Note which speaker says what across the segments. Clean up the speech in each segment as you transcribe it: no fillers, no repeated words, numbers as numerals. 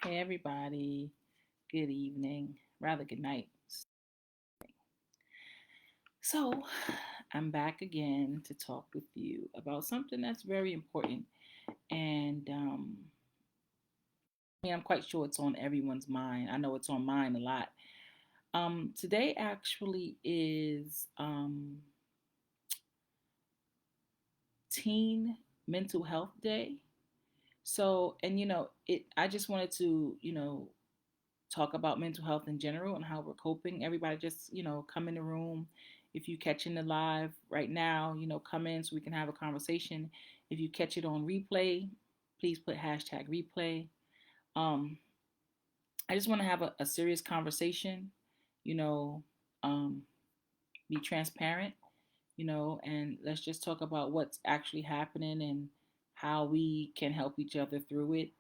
Speaker 1: Hey everybody, good evening, rather good night. So, I'm back again to talk with you about something that's very important. And I'm quite sure it's on everyone's mind. I know it's on mine a lot. Today actually is Teen Mental Health Day. So, and I just wanted to, talk about mental health in general and how we're coping. Everybody just, come in the room. If you catching the live right now, come in so we can have a conversation. If you catch it on replay, please put hashtag replay. Um, I just want to have a serious conversation, you know, um, be transparent, and let's just talk about what's actually happening and how we can help each other through it.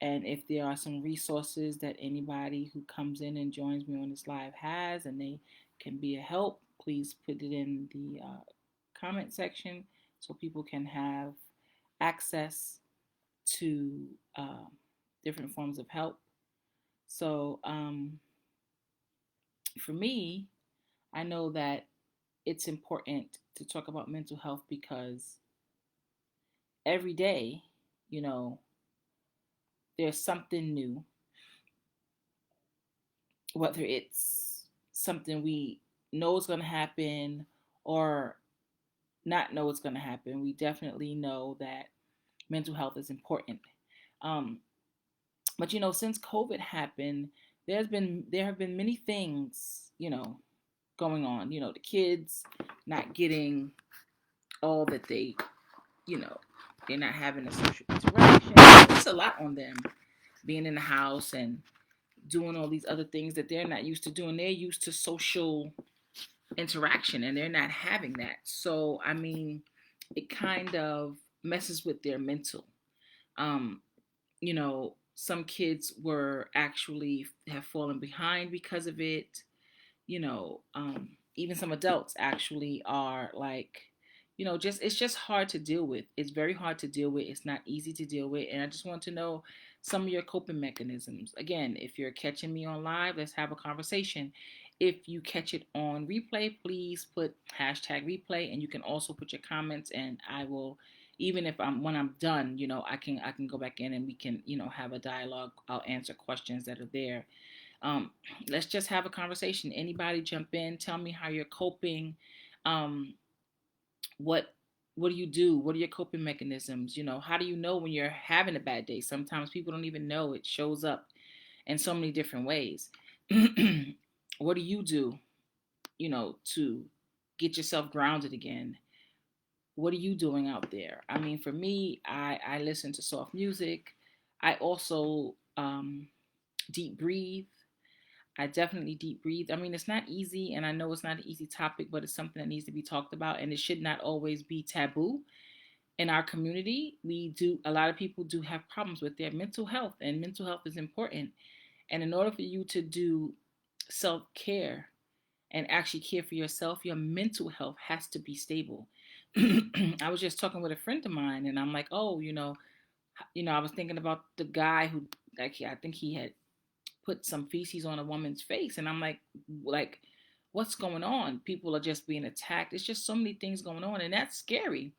Speaker 1: And if there are some resources that anybody who comes in and joins me on this live has and they can be a help, please put it in the comment section so people can have access to different forms of help. So for me, I know that it's important to talk about mental health because every day, you know, there's something new, whether it's something we know is going to happen or not know it's going to happen. We definitely know that mental health is important. Um, but since COVID happened, there have been many things going on. The kids not getting all that you know they're not having a social interaction. It's a lot on them being in the house and doing all these other things that they're not used to doing. They're used to social interaction and they're not having that. So, I mean, it kind of messes with their mental. Um, some kids were actually have fallen behind because of it. Even some adults actually are like, just it's just hard to deal with. It's very hard to deal with. It's not easy to deal with. And I just want to know some of your coping mechanisms. Again, if you're catching me on live, let's have a conversation. If you catch it on replay, please put hashtag replay, and you can also put your comments, and I will. Even if when I'm done, I can go back in and we can have a dialogue. I'll answer questions that are there. um, let's just have a conversation. Anybody jump in, tell me how you're coping. um, what what do you do? What are your coping mechanisms? How do you know when you're having a bad day? Sometimes people don't even know. It shows up in so many different ways. What do you do, to get yourself grounded again? What are you doing out there? I mean, for me, I listen to soft music. I also deep breathe. I definitely deep breathe. I mean, it's not easy, and I know it's not an easy topic, but it's something that needs to be talked about, and it should not always be taboo. In our community, a lot of people do have problems with their mental health, and mental health is important. And in order for you to do self care and actually care for yourself, your mental health has to be stable. I was just talking with a friend of mine, and I'm like, oh, I was thinking about the guy who, like, I think he had put some feces on a woman's face, and I'm like, what's going on? People are just being attacked. It's just so many things going on, and that's scary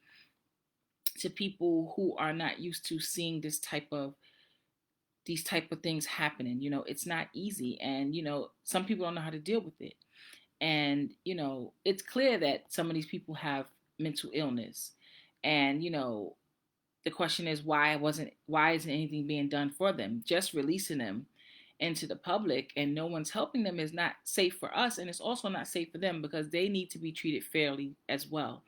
Speaker 1: to people who are not used to seeing these type of things happening. It's not easy, and some people don't know how to deal with it. And it's clear that some of these people have mental illness, and the question is, why isn't anything being done for them? Just releasing them into the public and no one's helping them is not safe for us, and it's also not safe for them because they need to be treated fairly as well.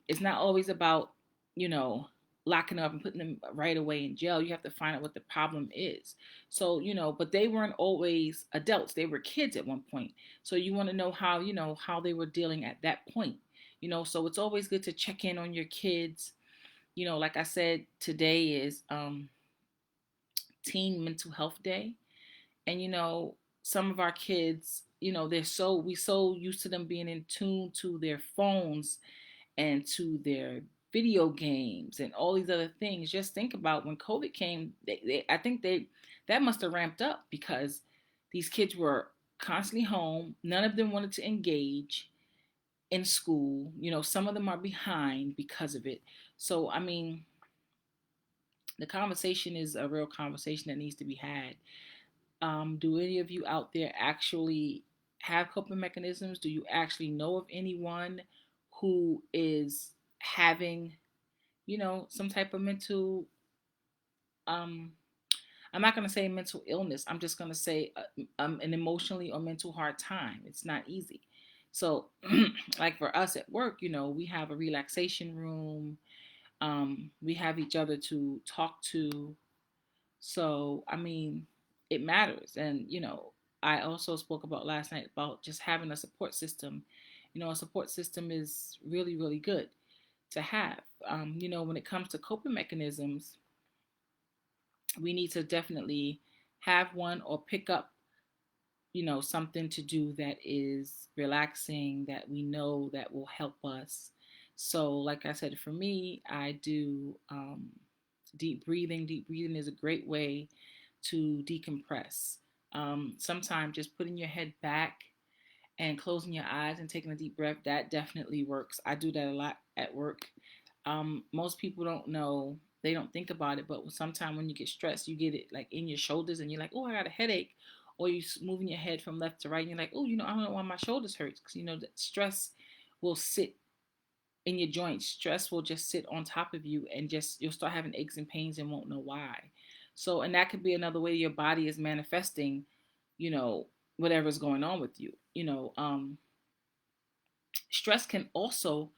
Speaker 1: It's not always about, you know, locking up and putting them right away in jail. You have to find out what the problem is. So, but they weren't always adults. They were kids at one point. So you want to know how they were dealing at that point. So it's always good to check in on your kids. Like I said, today is Teen Mental Health Day. And some of our kids, we so used to them being in tune to their phones and to their video games and all these other things. Just think about when COVID came, I think that must have ramped up because these kids were constantly home. None of them wanted to engage in school. Some of them are behind because of it. So, I mean, the conversation is a real conversation that needs to be had. Do any of you out there actually have coping mechanisms? Do you actually know of anyone who is having, some type of mental, um, I'm not going to say mental illness. I'm just going to say an emotionally or mental hard time. It's not easy. So, like for us at work, we have a relaxation room. We have each other to talk to. So, I mean, it matters. And, I also spoke about last night about just having a support system. A support system is really, really good to have. When it comes to coping mechanisms, we need to definitely have one or pick up, something to do that is relaxing that we know that will help us. So, like I said, for me, I do deep breathing. Deep breathing is a great way to decompress. Sometimes just putting your head back and closing your eyes and taking a deep breath, that definitely works. I do that a lot at work. Most people don't know, they don't think about it, but sometimes when you get stressed, you get it like in your shoulders and you're like, oh, I got a headache. Or you moving your head from left to right and you're like, oh, I don't know why my shoulders hurt. Because, that stress will sit in your joints. Stress will just sit on top of you and just, you'll start having aches and pains and won't know why. So, and that could be another way your body is manifesting, you know, whatever's going on with you. Stress can also,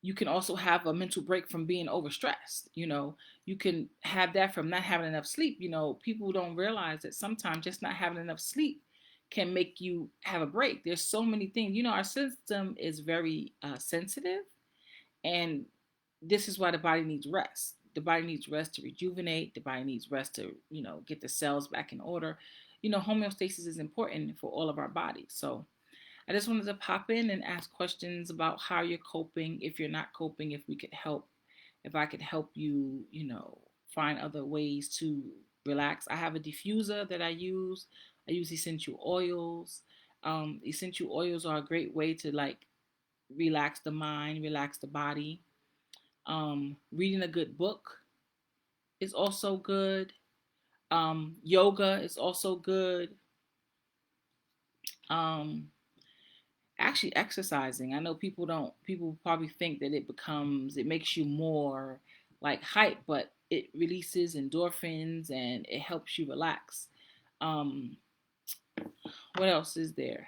Speaker 1: you can also have a mental break from being overstressed. You can have that from not having enough sleep. People don't realize that sometimes just not having enough sleep can make you have a break. There's so many things. Our system is very sensitive, and this is why the body needs rest. The body needs rest to rejuvenate. The body needs rest to, get the cells back in order. Homeostasis is important for all of our bodies. So I just wanted to pop in and ask questions about how you're coping. If you're not coping, if we could help, if I could help you, find other ways to relax. I have a diffuser that I use. I use essential oils. Essential oils are a great way to like relax the mind, relax the body. Reading a good book is also good. Yoga is also good. Um, Actually, exercising. I know people probably think that it makes you more like hype, but it releases endorphins and it helps you relax. Um, what else is there?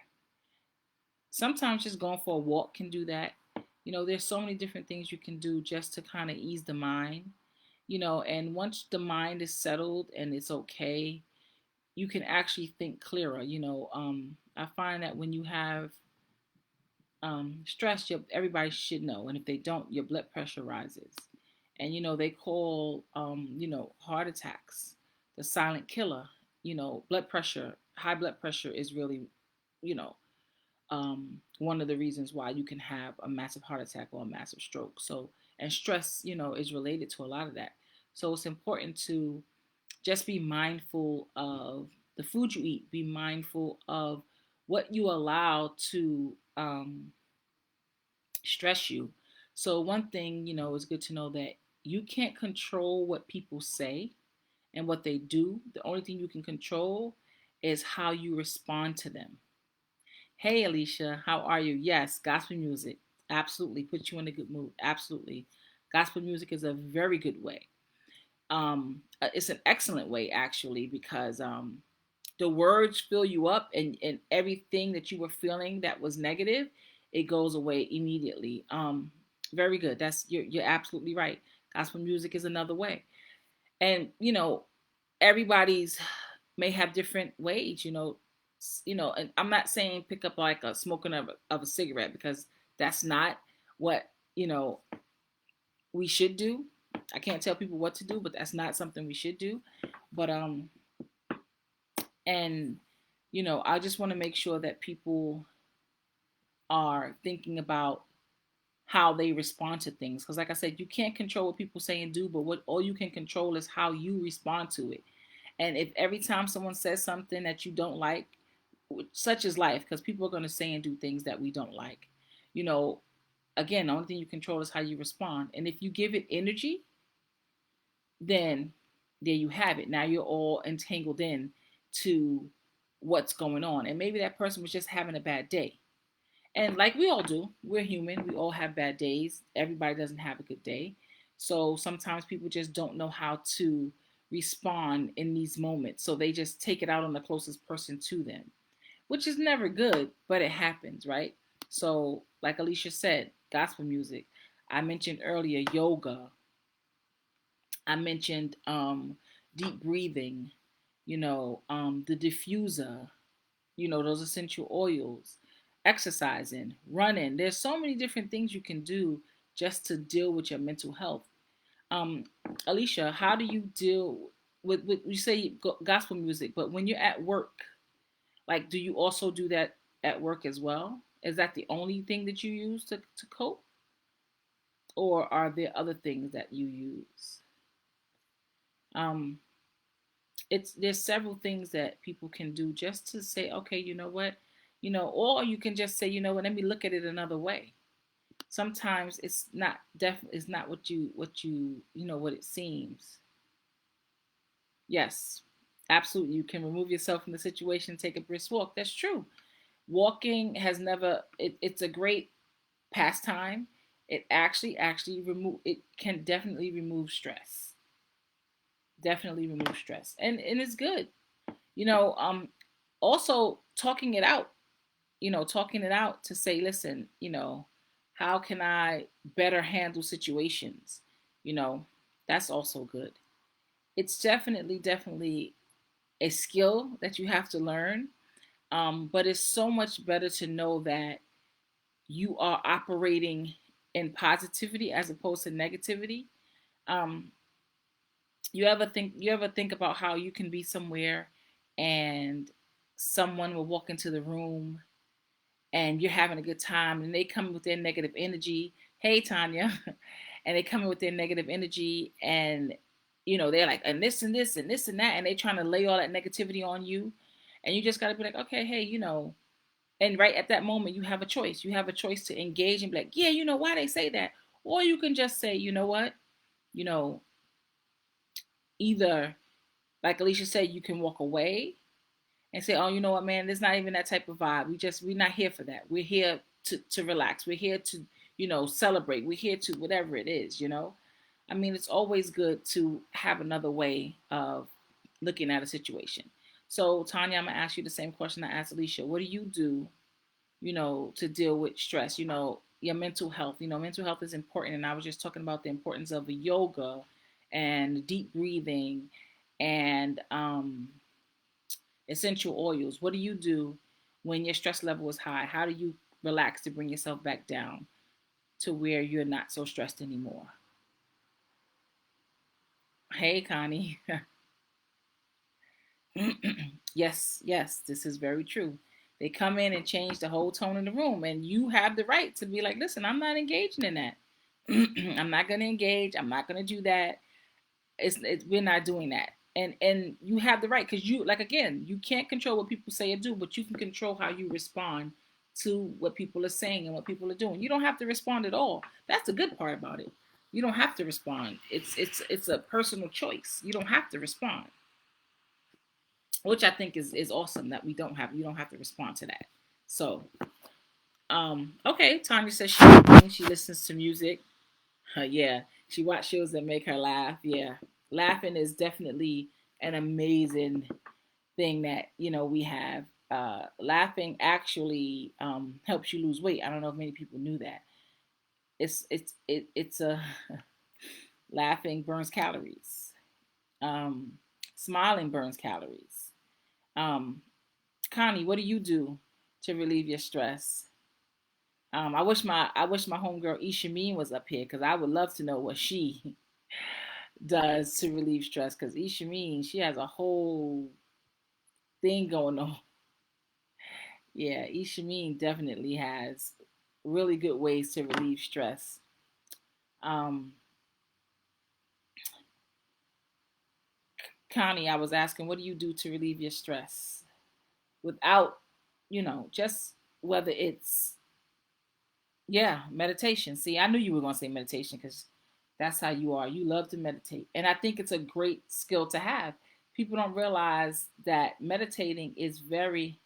Speaker 1: Sometimes just going for a walk can do that. There's so many different things you can do just to kind of ease the mind. And once the mind is settled and it's okay, you can actually think clearer. I find that when you have stress, everybody should know, and if they don't, your blood pressure rises. And they call heart attacks the silent killer. Blood pressure, high blood pressure is really, you know one of the reasons why you can have a massive heart attack or a massive stroke. So, and stress, is related to a lot of that. So it's important to just be mindful of the food you eat. Be mindful of what you allow to stress you. So one thing, is good to know that you can't control what people say and what they do. The only thing you can control is how you respond to them. Hey, Alicia, how are you? Yes, gospel music. Absolutely. Put you in a good mood. Absolutely. Gospel music is a very good way. It's an excellent way, actually, because the words fill you up, and everything that you were feeling that was negative, it goes away immediately. Very good. You're absolutely right. Gospel music is another way. And, everybody's may have different ways, and I'm not saying pick up like a smoking of a cigarette, because that's not what, we should do. I can't tell people what to do, but that's not something we should do. But and I just want to make sure that people are thinking about how they respond to things. Because, like I said, you can't control what people say and do, but what all you can control is how you respond to it. And if every time someone says something that you don't like, such is life, because people are going to say and do things that we don't like. You know, again, the only thing you control is how you respond. And if you give it energy, then there you have it. Now you're all entangled in to what's going on. And maybe that person was just having a bad day. And like we all do, we're human. We all have bad days. Everybody doesn't have a good day. So sometimes people just don't know how to respond in these moments. So they just take it out on the closest person to them, which is never good, but it happens, right? So, like Alicia said, gospel music. I mentioned earlier yoga. I mentioned deep breathing, the diffuser, those essential oils, exercising, running. There's so many different things you can do just to deal with your mental health. Um, Alicia, how do you deal with you say gospel music, but when you're at work, like, do you also do that at work as well? Is that the only thing that you use to cope, or are there other things that you use? Um, it's there's several things that people can do just to say, okay, you know what, or you can just say, you know what, let me look at it another way. Sometimes it's not what it seems. Yes, absolutely, you can remove yourself from the situation, take a brisk walk. That's true. Walking has never it's a great pastime. It actually remove it can definitely remove stress. Definitely remove stress. And it's good. You know, also talking it out, talking it out to say, listen, how can I better handle situations? You know, that's also good. It's definitely a skill that you have to learn. But it's so much better to know that you are operating in positivity as opposed to negativity. Um, you ever think about how you can be somewhere and someone will walk into the room and you're having a good time and they come with their negative energy. Hey Tanya. And they come in with their negative energy and they're like, and this and this and this and that, and they trying to lay all that negativity on you. And you just got to be like, okay, hey, and right at that moment you have a choice. You have a choice to engage and be like, yeah, why they say that. Or you can just say, you know what, you know either, like Alicia said, you can walk away and say, oh, you know what, man, there's not even that type of vibe. We're not here for that. We're here to relax. We're here to, celebrate. We're here to whatever it is. I mean, it's always good to have another way of looking at a situation. So, Tanya, I'm going to ask you the same question I asked Alicia. What do you do, to deal with stress? Your mental health. Mental health is important. And I was just talking about the importance of yoga and deep breathing and essential oils. What do you do when your stress level is high? How do you relax to bring yourself back down to where you're not so stressed anymore? Hey, Connie. Yes, yes, this is very true. They come in and change the whole tone in the room, and you have the right to be like, listen, I'm not engaging in that. I'm not going to engage. I'm not going to do that. We're not doing that. And you have the right, because you, like, again, you can't control what people say or do, but you can control how you respond to what people are saying and what people are doing. You don't have to respond at all. That's the good part about it. You don't have to respond. It's a personal choice. You don't have to respond, which I think is awesome that you don't have to respond to that. So okay, Tanya says she listens to music. Yeah, she watch shows that make her laugh. Yeah, laughing is definitely an amazing thing that we have. Laughing actually helps you lose weight. I don't know if many people knew that. It's a laughing burns calories. Um, Smiling burns calories. Um, Connie, what do you do to relieve your stress? I wish my homegirl Ishameen was up here because I would love to know what she does to relieve stress. Because Ishameen, she has a whole thing going on. Yeah, Ishameen definitely has really good ways to relieve stress. Um, Connie, I was asking, what do you do to relieve your stress without, just whether it's, yeah, meditation. See, I knew you were going to say meditation because that's how you are. You love to meditate. And I think it's a great skill to have. People don't realize that meditating is very,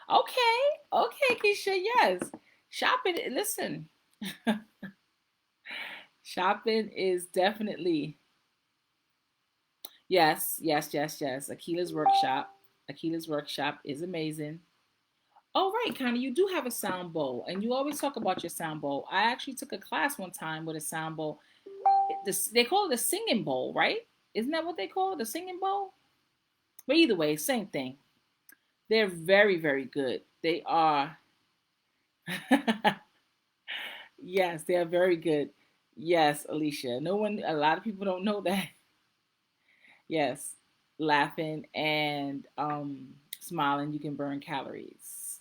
Speaker 1: okay, okay, Keisha, yes. Shopping, listen, shopping is definitely, yes, yes, yes, yes. Akila's workshop. Akila's workshop is amazing. Oh, right, Connie, you do have a sound bowl, and you always talk about your sound bowl. I actually took a class one time with a sound bowl. They call it a singing bowl, right? Isn't that what they call it, the singing bowl? But either way, same thing. They're very, very good. They are. Yes, they are very good. Yes, Alicia. No one, a lot of people don't know that. Yes, laughing and smiling, you can burn calories.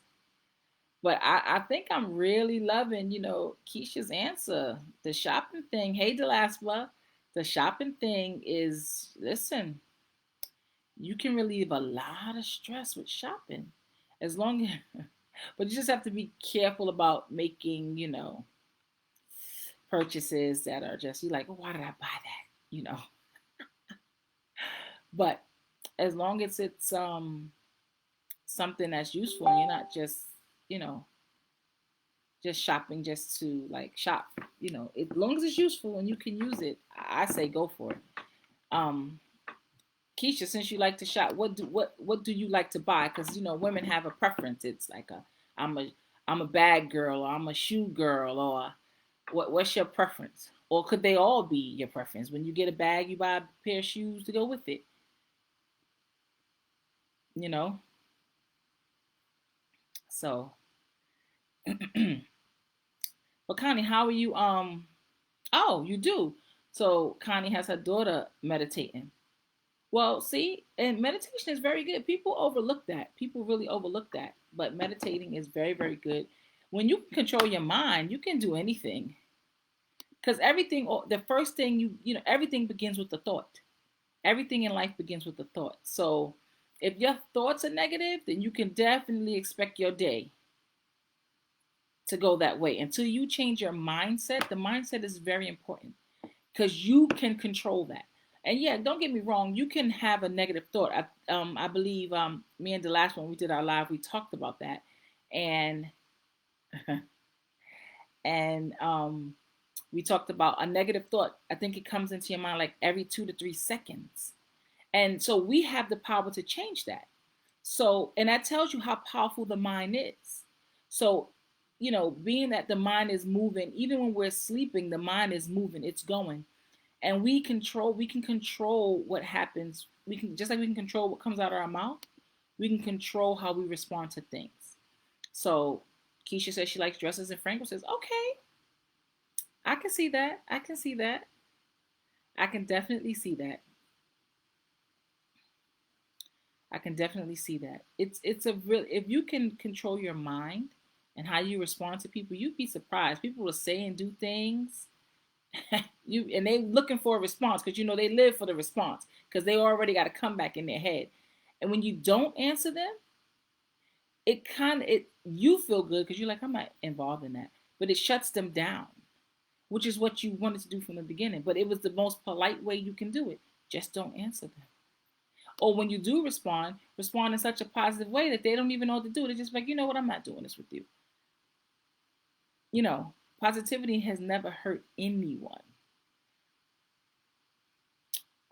Speaker 1: But I think I'm really loving, Keisha's answer. The shopping thing. Hey, Delaspa, the shopping thing is, listen, you can relieve a lot of stress with shopping. As long as, but you just have to be careful about making, purchases that are just, you're like, oh, why did I buy that? But as long as it's something that's useful and you're not just, you know, just shopping just to like shop. As long as it's useful and you can use it, I say go for it. Um, Keisha, since you like to shop, what do you like to buy? Because women have a preference. It's like I'm a I'm a bag girl, or I'm a shoe girl, or what's your preference? Or could they all be your preference? When you get a bag, you buy a pair of shoes to go with it. You know. So, but Connie, how are you? Oh, you do. So Connie has her daughter meditating. Well, see, and meditation is very good. People overlook that. People really overlook that. But meditating is very, very good. When you can control your mind, you can do anything. Because everything, the first thing everything begins with the thought. Everything in life begins with the thought. So if your thoughts are negative, then you can definitely expect your day to go that way. Until you change your mindset, the mindset is very important because you can control that. And yeah, don't get me wrong, you can have a negative thought. I believe me and the last one we did our live, we talked about that, and and we talked about a negative thought. I think it comes into your mind like every 2 to 3 seconds, and so we have the power to change that. So, and that tells you how powerful the mind is. So, being that the mind is moving, even when we're sleeping, the mind is moving, it's going. And we can control what happens. We can, just like we can control what comes out of our mouth, we can control how we respond to things. So Keisha says she likes dresses and fragrances. Okay, I can see that. I can see that. I can definitely see that. I can definitely see that. It's a real, if you can control your mind and how you respond to people, you'd be surprised. People will say and do things and they looking for a response because they live for the response because they already got a comeback in their head. And when you don't answer them, it you feel good because you're like, I'm not involved in that. But it shuts them down, which is what you wanted to do from the beginning. But it was the most polite way you can do it. Just don't answer them. Or when you do respond in such a positive way that they don't even know what to do. They're just like, you know what, I'm not doing this with you. Positivity has never hurt anyone.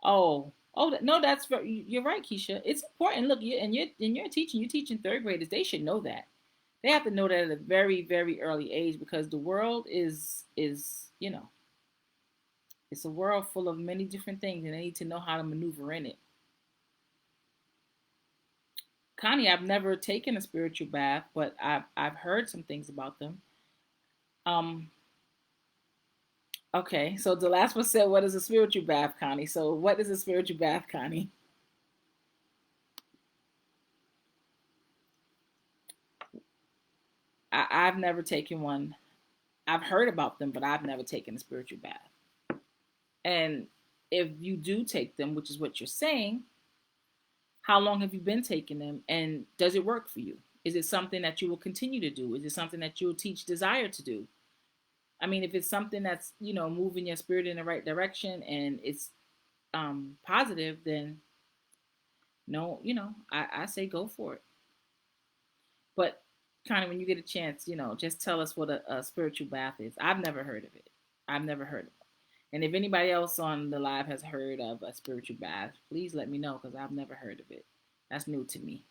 Speaker 1: Oh, no, that's you're right, Keisha. It's important. Look, you're teaching. You're teaching third graders. They should know that. They have to know that at a very, very early age because the world is it's a world full of many different things, and they need to know how to maneuver in it. Connie, I've never taken a spiritual bath, but I've heard some things about them. Um, okay, so the last one said, "What is a spiritual bath, Connie?" So, what is a spiritual bath, Connie? I've never taken one. I've heard about them, but I've never taken a spiritual bath. And if you do take them, which is what you're saying, how long have you been taking them, and does it work for you? Is it something that you will continue to do? Is it something that you will teach desire to do? I mean, if it's something that's moving your spirit in the right direction and it's positive, then no, I say go for it. But kind of when you get a chance, just tell us what a spiritual bath is. I've never heard of it. I've never heard of it. And if anybody else on the live has heard of a spiritual bath, please let me know because I've never heard of it. That's new to me.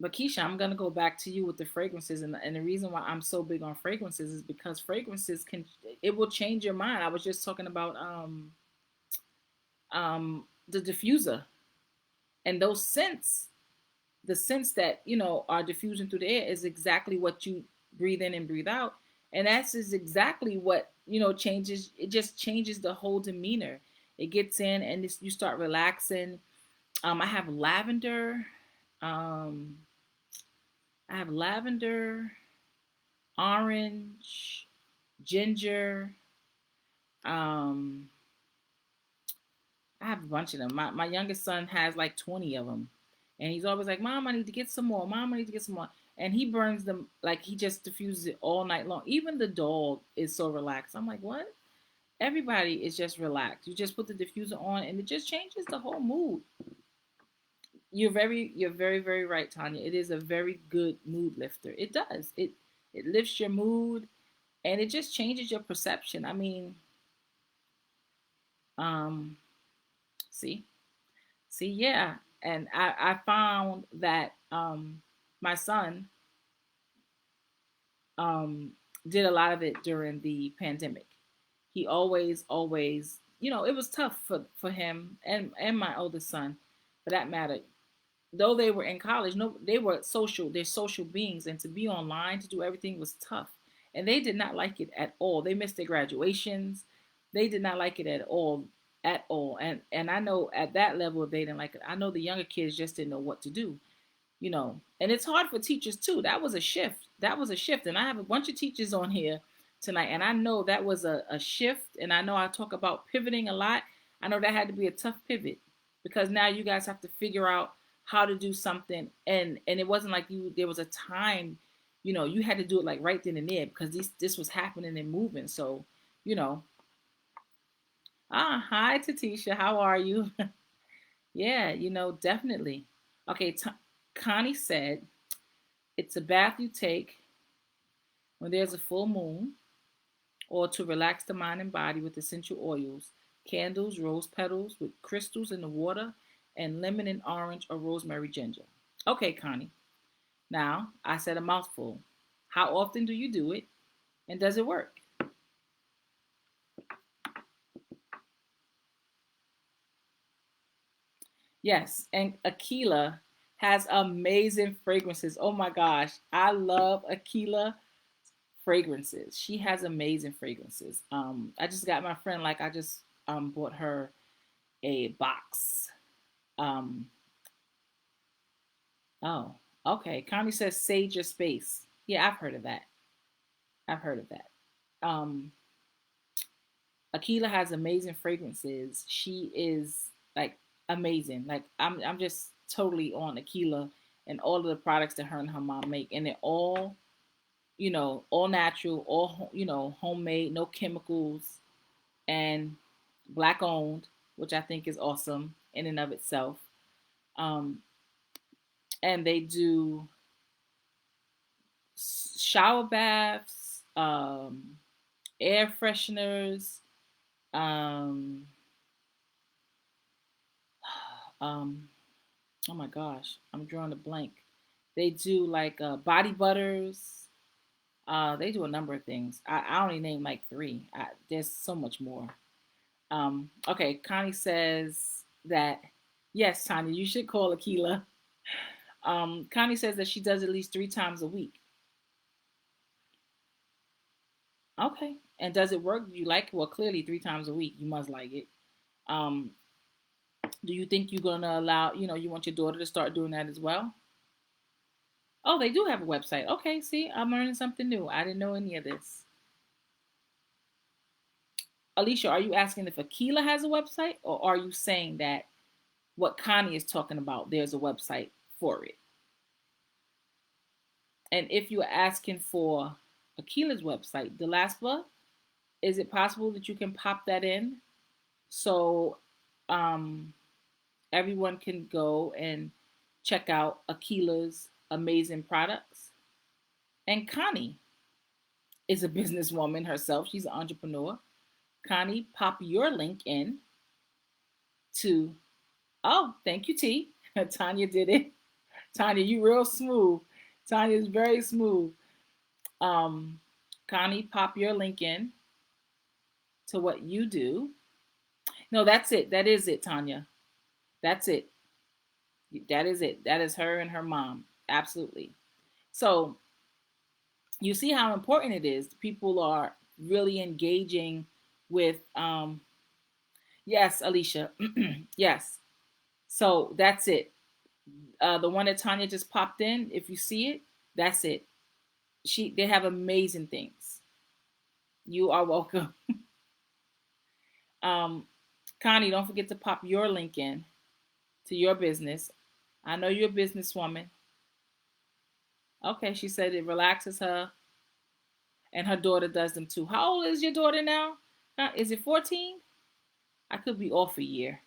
Speaker 1: But Keisha, I'm gonna go back to you with the fragrances, and the reason why I'm so big on fragrances is because fragrances it will change your mind. I was just talking about the diffuser and those scents, the scents that are diffusing through the air is exactly what you breathe in and breathe out, and that's is exactly what changes. It just changes the whole demeanor. It gets in, and you start relaxing. I have lavender. Um, I have lavender, orange, ginger. Um, I have a bunch of them. My youngest son has like 20 of them. And he's always like, Mom, I need to get some more. Mom, I need to get some more. And he burns them, like he just diffuses it all night long. Even the dog is so relaxed. I'm like, what? Everybody is just relaxed. You just put the diffuser on and it just changes the whole mood. You're very, very right, Tanya. It is a very good mood lifter. It does. It lifts your mood and it just changes your perception. I mean, um, see, yeah. And I found that my son um, did a lot of it during the pandemic. He always, it was tough for him and my oldest son, for that matter. Though they were in college, no, they were social. They're social beings, and to be online to do everything was tough. And they did not like it at all. They missed their graduations. They did not like it at all. And I know at that level they didn't like it. I know the younger kids just didn't know what to do. And it's hard for teachers too. That was a shift. And I have a bunch of teachers on here tonight, and I know that was a shift. And I know I talk about pivoting a lot. I know that had to be a tough pivot because now you guys have to figure out how to do something, and it wasn't like there was a time, you had to do it like right then and there because this was happening and moving. So, you know, hi Tatisha, how are you? Yeah, definitely. Okay, Connie said it's a bath you take when there's a full moon or to relax the mind and body with essential oils, candles, rose petals with crystals in the water, and lemon and orange or rosemary ginger. Okay, Connie. Now, I said a mouthful. How often do you do it? And does it work? Yes, and Aquila has amazing fragrances. Oh my gosh, I love Aquila fragrances. She has amazing fragrances. I just got my friend, like I just bought her a box. Um, oh, okay. Connie says sage your space. Yeah, I've heard of that. I've heard of that. Um, Aquila has amazing fragrances. She is like amazing. Like I'm just totally on Aquila and all of the products that her and her mom make, and they're all natural, all homemade, no chemicals, and black owned, which I think is awesome in and of itself. Um, and they do shower baths, air fresheners, um, um, oh my gosh, I'm drawing a blank. They do like body butters. They do a number of things. I only name like three. There's so much more. Okay, Connie says that yes, Tanya, you should call Aquila. Connie says that she does at least 3 times a week. Okay, and does it work? Do you like it? Well, clearly 3 times a week, you must like it. Um, do you think you're gonna allow? You want your daughter to start doing that as well? Oh, they do have a website. Okay, see, I'm learning something new. I didn't know any of this. Alicia, are you asking if Aquila has a website, or are you saying that what Connie is talking about, there's a website for it? And if you're asking for Aquila's website, Delaspa, is it possible that you can pop that in so um, everyone can go and check out Aquila's amazing products? And Connie is a businesswoman herself. She's an entrepreneur. Connie, pop your link in to. Oh, thank you, T. Tanya did it. Tanya, you real smooth. Tanya is very smooth. Um, Connie, pop your link in to what you do. No, that's it. That is it, Tanya. That's it. That is it. That is her and her mom. Absolutely. So you see how important it is. People are really engaging with yes, Alicia. Yes. So that's it. The one that Tanya just popped in, if you see it, that's it. They have amazing things. You are welcome. Um, Connie, don't forget to pop your link in to your business. I know you're a businesswoman. Okay, she said it relaxes her, and her daughter does them too. How old is your daughter now? Is it 14? I could be off a year.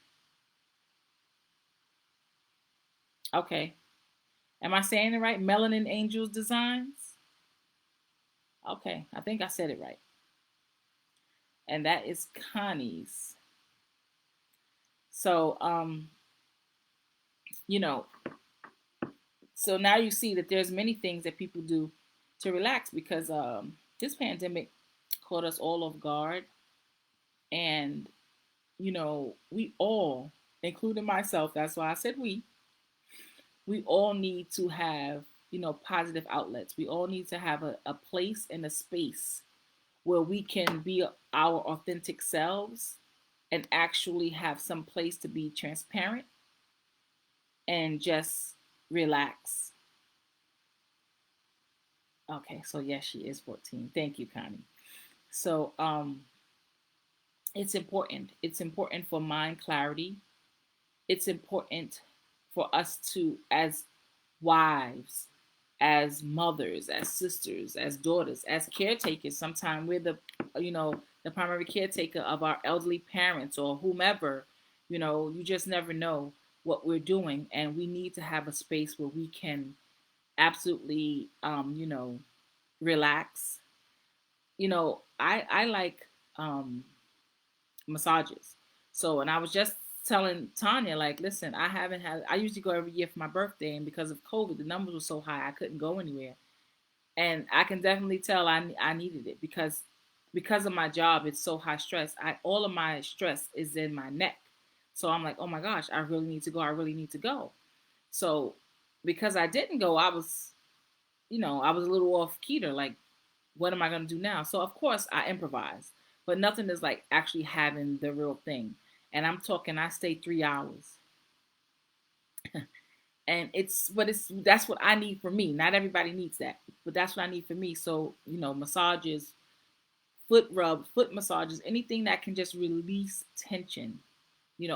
Speaker 1: Okay. Am I saying it right? Melanin Angels Designs? Okay, I think I said it right. And that is Connie's. So, you know, so now you see that there's many things that people do to relax because this pandemic caught us all off guard. And, we all, including myself, that's why I said we all need to have, positive outlets. We all need to have a place and a space where we can be our authentic selves and actually have some place to be transparent and just relax. Okay, so yes, she is 14. Thank you, Connie. So it's important. It's important for mind clarity. It's important for us to, as wives, as mothers, as sisters, as daughters, as caretakers. Sometimes we're the primary caretaker of our elderly parents or whomever. You just never know what we're doing, and we need to have a space where we can absolutely, relax. I like massages. So, and I was just telling Tanya, like, listen, I haven't had. I usually go every year for my birthday, and because of COVID, the numbers were so high, I couldn't go anywhere. And I can definitely tell I needed it because of my job. It's so high stress. I All of my stress is in my neck. So I'm like, oh my gosh, I really need to go. I really need to go. So because I didn't go, I was a little off keter. Like, what am I going to do now? So of course I improvise, but nothing is like actually having the real thing. And I'm talking, I stay 3 hours, and it's that's what I need for me. Not everybody needs that, but that's what I need for me. So massages, foot rubs, foot massages, anything that can just release tension.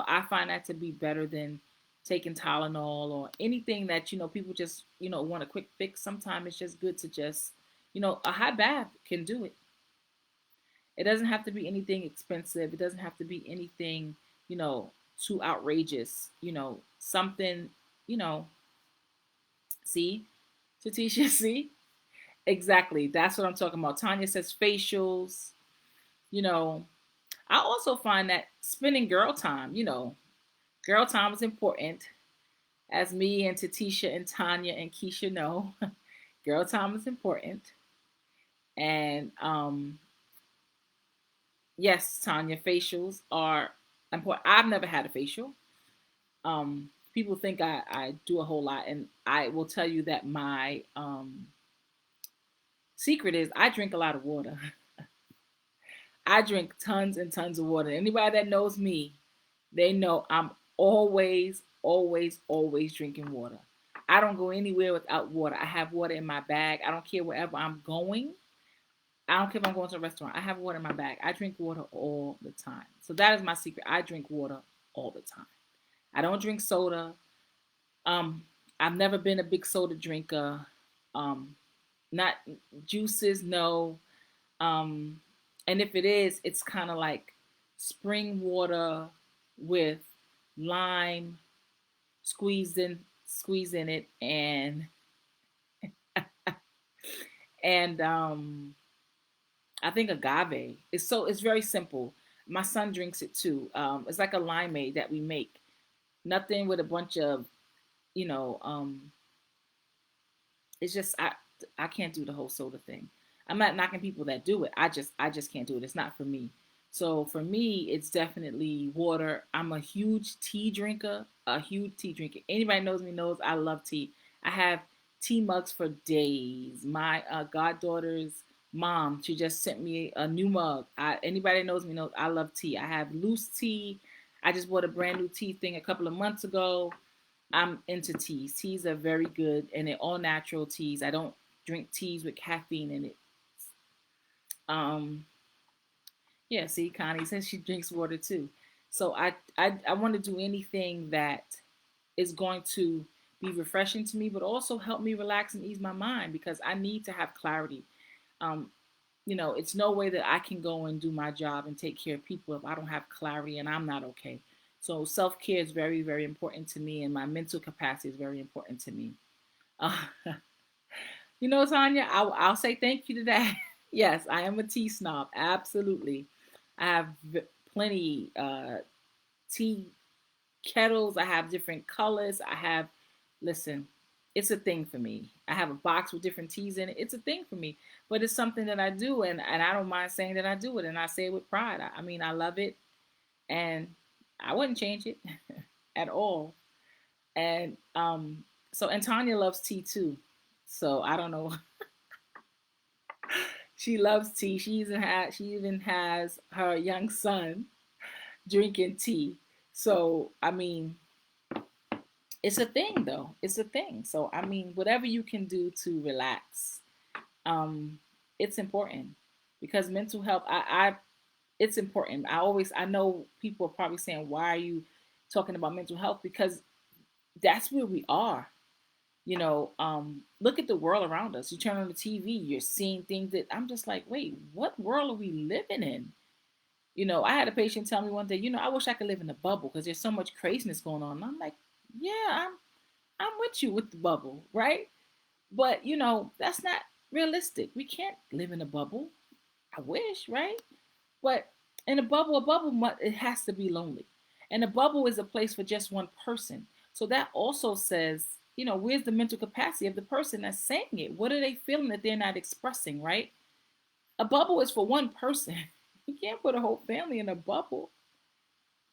Speaker 1: I find that to be better than taking Tylenol or anything that people just want a quick fix. Sometimes it's just good to just a hot bath can do it. It doesn't have to be anything expensive. It doesn't have to be anything too outrageous. Something you know. See, Tatisha, see exactly. That's what I'm talking about. Tanya says facials. You know, I also find that spending girl time. Girl time is important. As me and Tatisha and Tanya and Keisha know, girl time is important. And yes, Tanya, facials are important. I've never had a facial. People think I do a whole lot, and I will tell you that my secret is I drink a lot of water. I drink tons and tons of water. Anybody that knows me, they know I'm always, always, always drinking water. I don't go anywhere without water. I have water in my bag. I don't care wherever I'm going. I don't care if I'm going to a restaurant. I have water in my bag. I drink water all the time. So that is my secret. I drink water all the time. I don't drink soda. Um, I've never been a big soda drinker. Um, not juices, no. Um, and if it is, it's kind of like spring water with lime squeezed in it, and I think agave. It's very simple. My son drinks it too. It's like a limeade that we make. Nothing with a bunch of you know. It's just I can't do the whole soda thing. I'm not knocking people that do it. I just can't do it. It's not for me. So for me, it's definitely water. I'm a huge tea drinker. A huge tea drinker. Anybody knows me knows I love tea. I have tea mugs for days. My goddaughter's mom, she just sent me a new mug. Anybody that knows me knows I love tea. I have loose tea. I just bought a brand new tea thing a couple of months ago. I'm into teas. Teas are very good, and they're all natural teas. I don't drink teas with caffeine in it. Um, yeah, see, Connie says she drinks water too. So I want to do anything that is going to be refreshing to me, but also help me relax and ease my mind because I need to have clarity. Um, it's no way that I can go and do my job and take care of people if I don't have clarity and I'm not okay. So self care is very, very important to me, and my mental capacity is very important to me. Uh, Tanya, I'll say thank you to that. Yes, I am a tea snob. Absolutely. I have plenty tea kettles. I have different colors. Listen, it's a thing for me. I have a box with different teas in it. It's a thing for me, but it's something that I do, and I don't mind saying that I do it, and I say it with pride. I mean, I love it, and I wouldn't change it at all. And so and Tanya loves tea too. So I don't know. She loves tea. She even has her young son drinking tea. So I mean, it's a thing though. It's a thing. So I mean, whatever you can do to relax, um, it's important because mental health. It's important. I know people are probably saying, "Why are you talking about mental health?" Because that's where we are. Look at the world around us. You turn on the TV, you're seeing things that I'm just like, wait, what world are we living in? I had a patient tell me one day, I wish I could live in a bubble because there's so much craziness going on. And I'm like, yeah, I'm with you with the bubble, right? But that's not realistic. We can't live in a bubble. I wish, right? But in a bubble, it has to be lonely. And a bubble is a place for just one person. So that also says, where's the mental capacity of the person that's saying it? What are they feeling that they're not expressing, right? A bubble is for one person. You can't put a whole family in a bubble,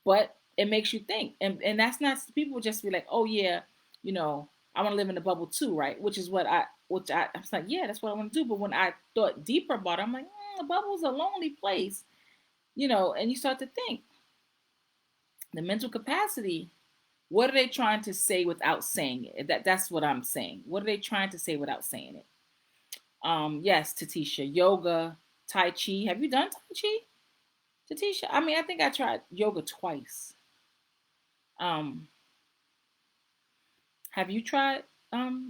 Speaker 1: but it makes you think. And that's not, people would just be like, oh yeah, you know, I want to live in a bubble too, right? I was like, yeah, that's what I want to do. But when I thought deeper about it, I'm like, a bubble's a lonely place, and you start to think the mental capacity. What are they trying to say without saying it? That's what I'm saying. What are they trying to say without saying it? Yes, Tatisha, yoga, Tai Chi. Have you done Tai Chi, Tatisha? I mean, I think I tried yoga twice. Um, have you tried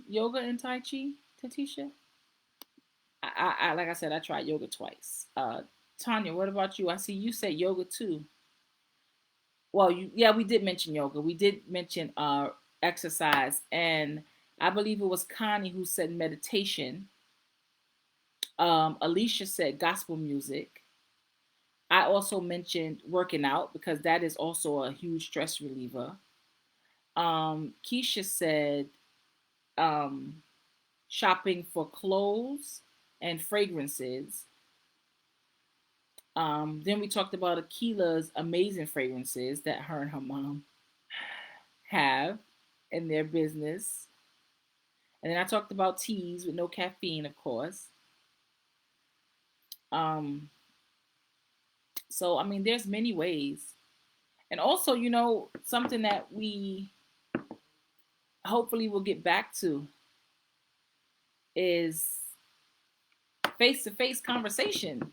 Speaker 1: yoga and Tai Chi, Tatisha? Like I said, I tried yoga twice. Tanya, what about you? I see you said yoga too. Well, yeah, we did mention yoga. We did mention exercise, and I believe it was Connie who said meditation. Alicia said gospel music. I also mentioned working out because that is also a huge stress reliever. Keisha said um, shopping for clothes and fragrances. Then we talked about Akila's amazing fragrances that her and her mom have in their business. And then I talked about teas with no caffeine, of course. Um, so I mean, there's many ways, and also, something that we hopefully we'll get back to is face to face conversation.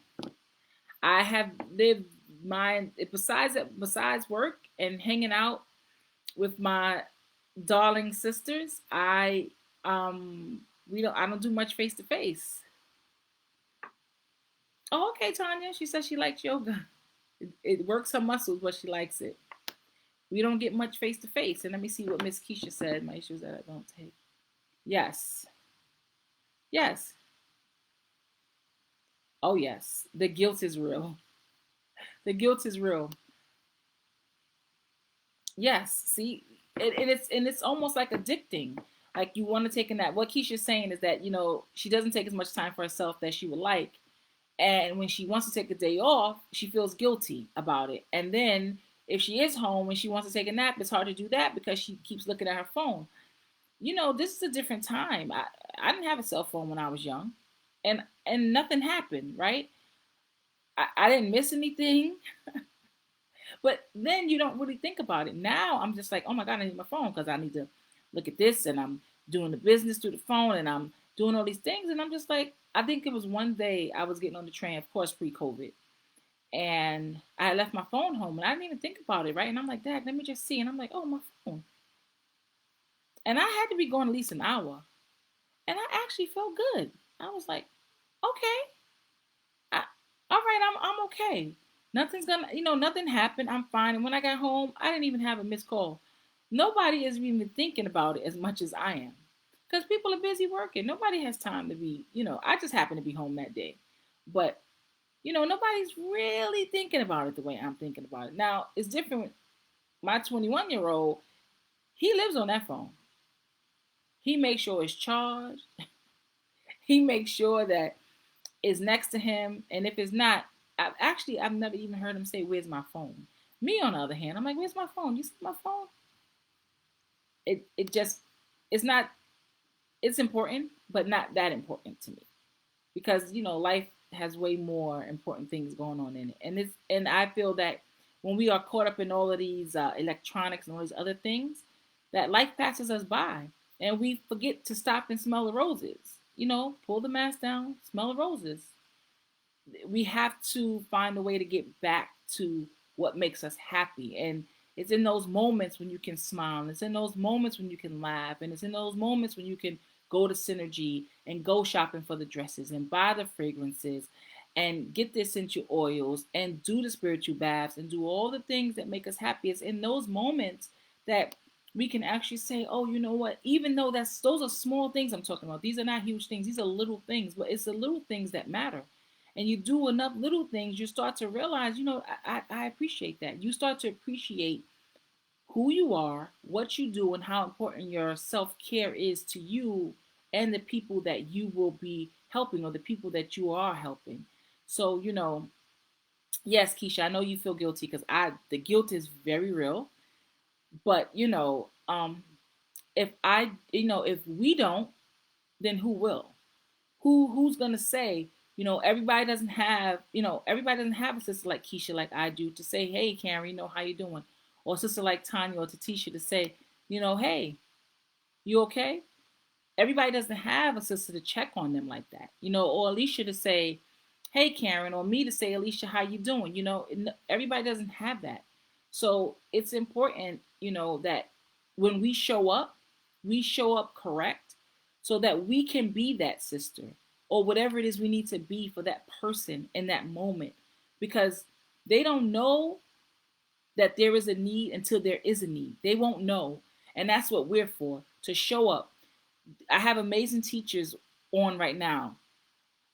Speaker 1: I have lived my besides work and hanging out with my darling sisters. I don't do much face to face. Oh, okay, Tanya. She says she likes yoga. It works her muscles, but she likes it. We don't get much face to face. And let me see what Miss Keisha said. My issues that I don't take. Yes. Yes. Oh, yes. The guilt is real. The guilt is real. Yes. See, and it's almost like addicting. Like you want to take a nap. What Keisha's saying is that she doesn't take as much time for herself that she would like, and when she wants to take a day off, she feels guilty about it. And then if she is home when she wants to take a nap, it's hard to do that because she keeps looking at her phone. This is a different time. I didn't have a cell phone when I was young, and nothing happened, right? I didn't miss anything, but then you don't really think about it. Now I'm just like, oh my God, I need my phone because I need to look at this, and I'm doing the business through the phone, and I'm doing all these things, and I'm just like, I think it was one day I was getting on the train, of course, pre-COVID, and I left my phone home, and I didn't even think about it, right? And I'm like, Dad, let me just see, and I'm like, oh, my phone, and I had to be going at least an hour, and I actually felt good. I was like, okay, I, all right, I'm okay. Nothing's gonna, nothing happened. I'm fine. And when I got home, I didn't even have a missed call. Nobody is even thinking about it as much as I am, because people are busy working. Nobody has time to be, I just happened to be home that day, but nobody's really thinking about it the way I'm thinking about it. Now it's different. My 21-year-old, he lives on that phone. He makes sure it's charged. He makes sure that is next to him. And if it's not, I've never even heard him say, "Where's my phone?" Me, on the other hand, I'm like, "Where's my phone? You see my phone?" It just it's not it's important, but not that important to me because life has way more important things going on in it, and I feel that when we are caught up in all of these electronics and all these other things, that life passes us by, and we forget to stop and smell the roses. Pull the mask down, smell the roses. We have to find a way to get back to what makes us happy. And it's in those moments when you can smile. And it's in those moments when you can laugh. And it's in those moments when you can go to Synergy and go shopping for the dresses and buy the fragrances and get the essential oils and do the spiritual baths and do all the things that make us happy. It's in those moments that we can actually say, oh, you know what? Even though those are small things I'm talking about. These are not huge things. These are little things, but it's the little things that matter. And you do enough little things, you start to realize, I appreciate that. You start to appreciate who you are, what you do, and how important your self care is to you and the people that you will be helping or the people that you are helping. So, yes, Keisha, I know you feel guilty because the guilt is very real. But, if we don't, then who will? Who's gonna say, everybody doesn't have a sister like Keisha like I do to say, hey Karen, how you doing? Or a sister like Tanya or Tatisha to say, hey, you okay? Everybody doesn't have a sister to check on them like that, or Alicia to say, hey Karen, or me to say, Alicia, how you doing? Everybody doesn't have that. So it's important, that when we show up correct so that we can be that sister or whatever it is we need to be for that person in that moment, because they don't know that there is a need until there is a need. They won't know. And that's what we're for, to show up. I have amazing teachers on right now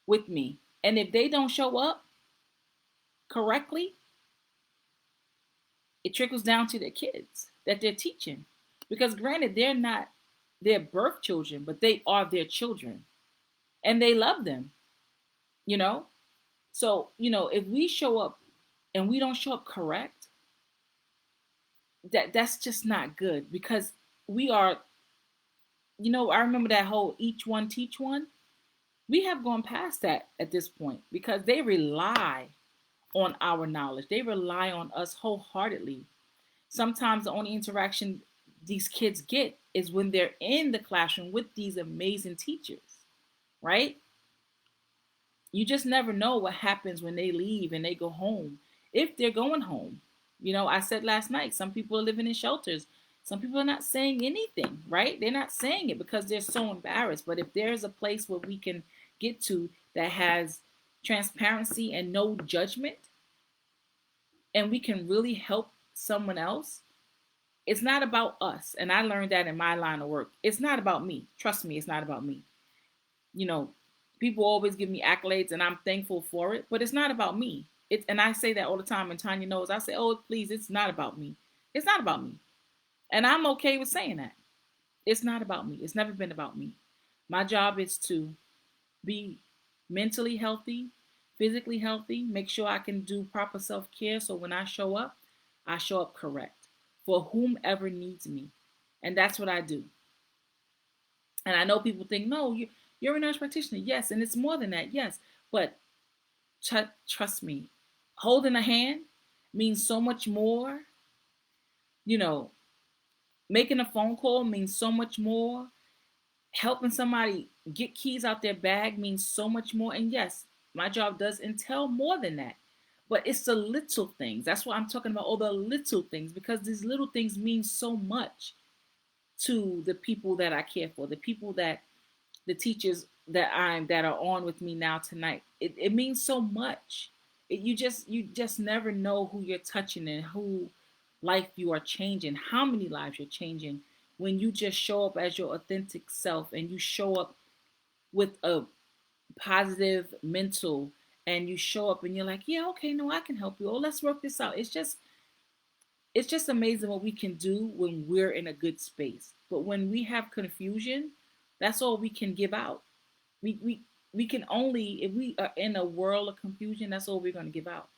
Speaker 1: with me. And if they don't show up correctly, it trickles down to their kids that they're teaching. Because granted, they're not their birth children, but they are their children. And they love them, you know? So, if we show up and we don't show up correct, that's just not good because we are, I remember that whole each one teach one. We have gone past that at this point because they rely on our knowledge. They rely on us wholeheartedly. Sometimes the only interaction these kids get is when they're in the classroom with these amazing teachers, right? You just never know what happens when they leave and they go home, if they're going home. I said last night, some people are living in shelters. Some people are not saying anything, right? They're not saying it because they're so embarrassed. But if there's a place where we can get to that has transparency and no judgment, and we can really help someone else, it's not about us. And I learned that in my line of work. It's not about me. Trust me, it's not about me. You know, People always give me accolades and I'm thankful for it, but it's not about me. And I say that all the time, and Tanya knows. I say, "Oh, please, it's not about me. It's not about me." And I'm okay with saying that. It's not about me. It's never been about me. My job is to be mentally healthy, physically healthy, make sure I can do proper self-care so when I show up correct for whomever needs me. And that's what I do. And I know people think, no, you're a nurse practitioner. Yes. And it's more than that. Yes. But trust me, holding a hand means so much more. You know, Making a phone call means so much more. Helping somebody get keys out their bag means so much more. And yes, my job does entail more than that. But it's the little things. That's what I'm talking about. All the little things, because these little things mean so much to the people that I care for, the teachers that are on with me now tonight. It means so much. You just never know who you're touching and who life you are changing, how many lives you're changing when you just show up as your authentic self and you show up with a positive mental, and you show up and you're like, yeah, okay, no, I can help you. Oh, let's work this out. It's just amazing what we can do when we're in a good space. But when we have confusion, that's all we can give out. We can only, if we are in a world of confusion, that's all we're going to give out.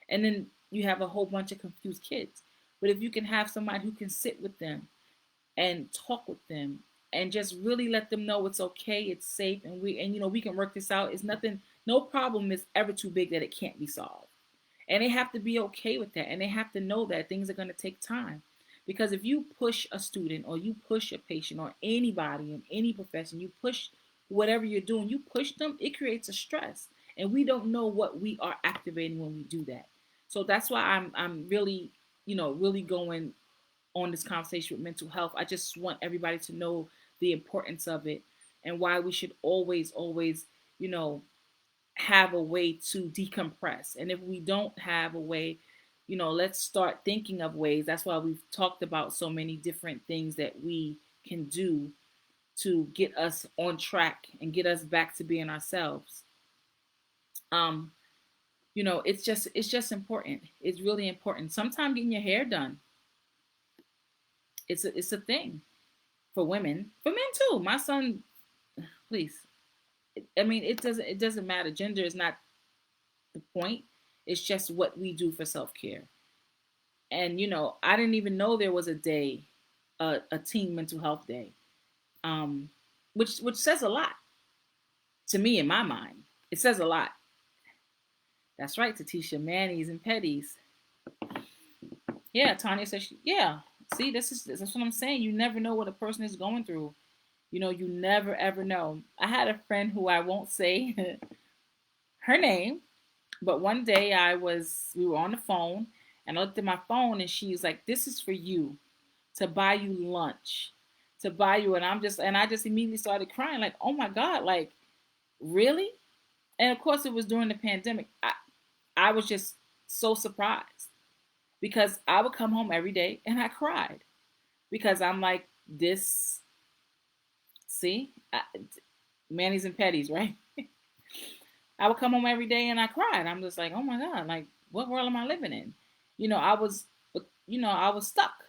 Speaker 1: And then you have a whole bunch of confused kids. But if you can have somebody who can sit with them and talk with them and just really let them know it's okay, it's safe, and we can work this out. It's nothing, no problem is ever too big that it can't be solved. And they have to be okay with that. And they have to know that things are going to take time. Because if you push a student or you push a patient or anybody in any profession, you push whatever you're doing, you push them, it creates a stress. And we don't know what we are activating when we do that. So that's why I'm really, really going on this conversation with mental health. I just want everybody to know the importance of it and why we should always, always, you know, have a way to decompress. And if we don't have a way, let's start thinking of ways. That's why we've talked about so many different things that we can do to get us on track and get us back to being ourselves. Um, it's just important. It's really important. Sometimes getting your hair done, it's a thing for women, for men too. My son, please. I mean, it doesn't matter. Gender is not the point. It's just what we do for self care. And I didn't even know there was a day, a teen mental health day, um, which says a lot to me in my mind. It says a lot. That's right, Tatisha, Manny's and Petties. Yeah, Tanya says, yeah. See, that's what I'm saying. You never know what a person is going through. You never ever know. I had a friend who I won't say her name, but one day we were on the phone, and I looked at my phone, and she was like, "This is for you, to buy you lunch, to buy you," and I just immediately started crying, like, "Oh my God, like, really?" And of course, it was during the pandemic. I was just so surprised because I would come home every day and I cried because I'm like, this, see, Manny's and Petties, right? I would come home every day and I cried. I'm just like, oh my God, like, what world am I living in? I was, I was stuck.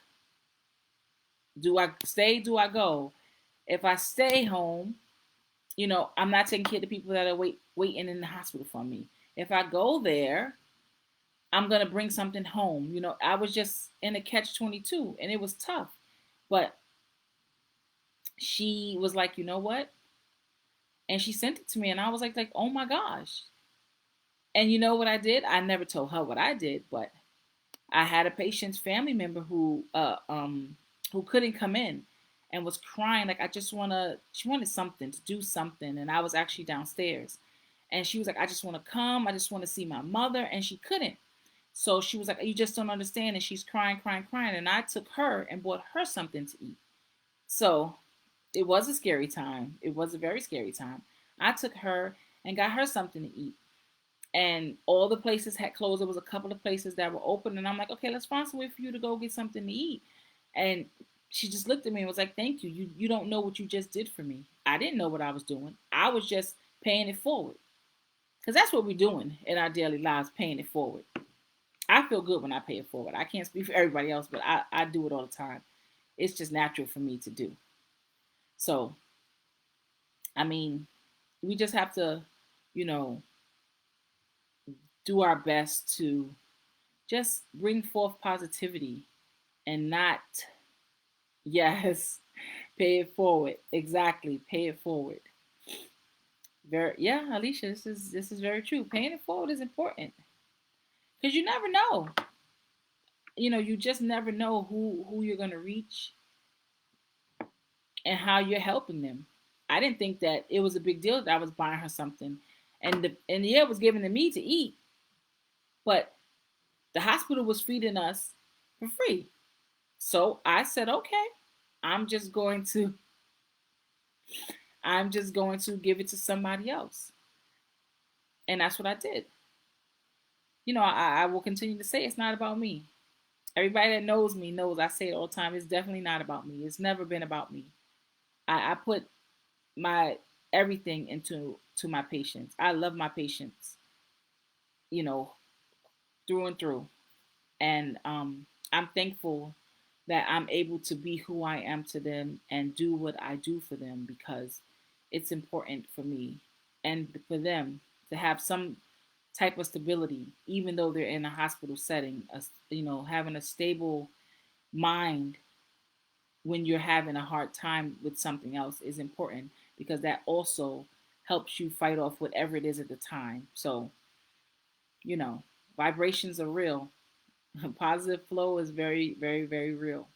Speaker 1: Do I stay? Do I go? If I stay home, I'm not taking care of the people that are waiting in the hospital for me. If I go there, I'm gonna bring something home. I was just in a catch-22, and it was tough. But she was like, you know what? And she sent it to me, and I was like, oh my gosh. And you know what I did? I never told her what I did, but I had a patient's family member who who couldn't come in and was crying like, I just want to, she wanted something to do something, and I was actually downstairs, and she was like, I just want to come, I just want to see my mother, and she couldn't. So she was like, you just don't understand, and she's crying, crying, crying, and I took her and bought her something to eat. So it was a scary time. It was a very scary time. I took her and got her something to eat, and all the places had closed. There was a couple of places that were open, and I'm like, okay, let's find some way for you to go get something to eat. And she just looked at me and was like, thank you. You don't know what you just did for me. I didn't know what I was doing. I was just paying it forward. Because that's what we're doing in our daily lives, paying it forward. I feel good when I pay it forward. I can't speak for everybody else, but I do it all the time. It's just natural for me to do. So, I mean, we just have to, you know, do our best to just bring forth positivity and not, yes, pay it forward. Exactly, pay it forward. Very, yeah, Alicia, this is very true. Paying it forward is important because you never know. You just never know who you're gonna reach and how you're helping them. I didn't think that it was a big deal that I was buying her something, and yeah, it was given to me to eat, but the hospital was feeding us for free. So I said, okay, I'm just going to I'm just going to give it to somebody else. And that's what I did. I will continue to say it's not about me. Everybody that knows me knows I say it all the time. It's definitely not about me. It's never been about me. I put my everything into my patients. I love my patients, you know, through and through. And I'm thankful that I'm able to be who I am to them and do what I do for them because it's important for me and for them to have some type of stability, even though they're in a hospital setting. Having a stable mind when you're having a hard time with something else is important because that also helps you fight off whatever it is at the time. So, you know, vibrations are real. Positive flow is very, very, very real.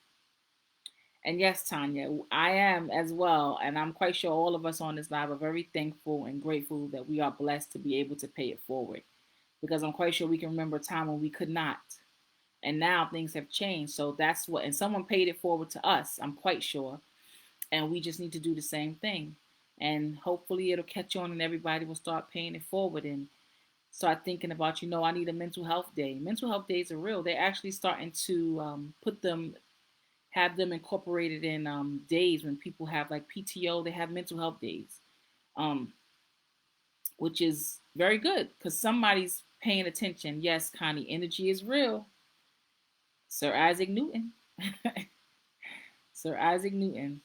Speaker 1: And yes, Tanya, I am as well. And I'm quite sure all of us on this live are very thankful and grateful that we are blessed to be able to pay it forward. Because I'm quite sure we can remember a time when we could not. And now things have changed. So that's what, and someone paid it forward to us, I'm quite sure. And we just need to do the same thing. And hopefully it'll catch on and everybody will start paying it forward and start thinking about, I need a mental health day. Mental health days are real. They're actually starting to have them incorporated in days when people have like PTO, they have mental health days, um, which is very good because somebody's paying attention. Yes, Connie, energy is real. Sir Isaac Newton. Sir Isaac Newton.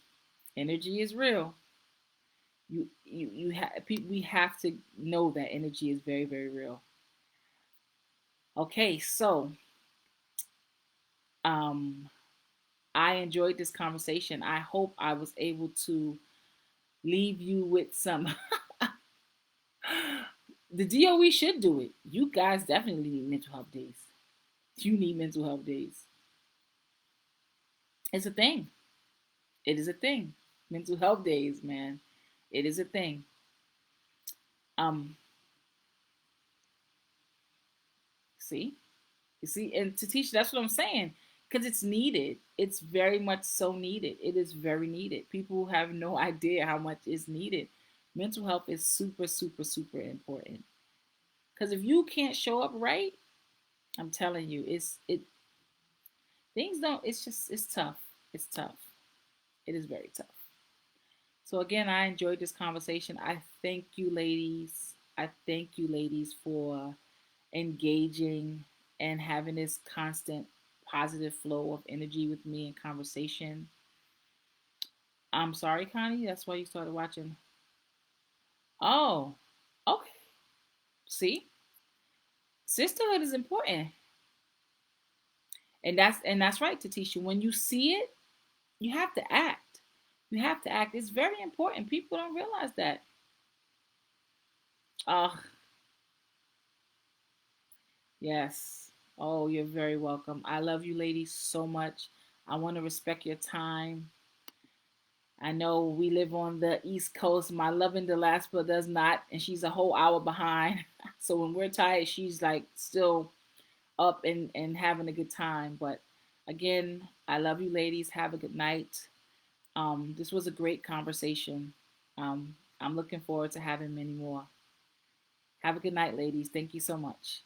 Speaker 1: Energy is real. We have to know that energy is very, very real. Okay, so um I enjoyed this conversation. I hope I was able to leave you with some. The DOE should do it. You guys definitely need mental health days. You need mental health days. It's a thing. It is a thing. Mental health days, man. It is a thing. Um, see, you see, and to teach, that's what I'm saying, because it's needed. It's very much so needed. It is very needed. People have no idea how much is needed. Mental health is super, super, super important. Because if you can't show up right, I'm telling you, it things don't. It's tough. It's tough. It is very tough. So again, I enjoyed this conversation. I thank you, ladies. I thank you, ladies, for engaging and having this constant positive flow of energy with me in conversation. I'm sorry, Connie. That's why you started watching. Oh, okay. See, sisterhood is important, and that's right, Tatisha. When you see it, you have to act. You have to act. It's very important. People don't realize that. Oh, yes. Oh, you're very welcome. I love you ladies so much. I want to respect your time. I know we live on the East Coast. My loving Delaspa does not, and she's a whole hour behind. So when we're tired, she's like still up and having a good time. But again, I love you, ladies. Have a good night. This was a great conversation. I'm looking forward to having many more. Have a good night, ladies. Thank you so much.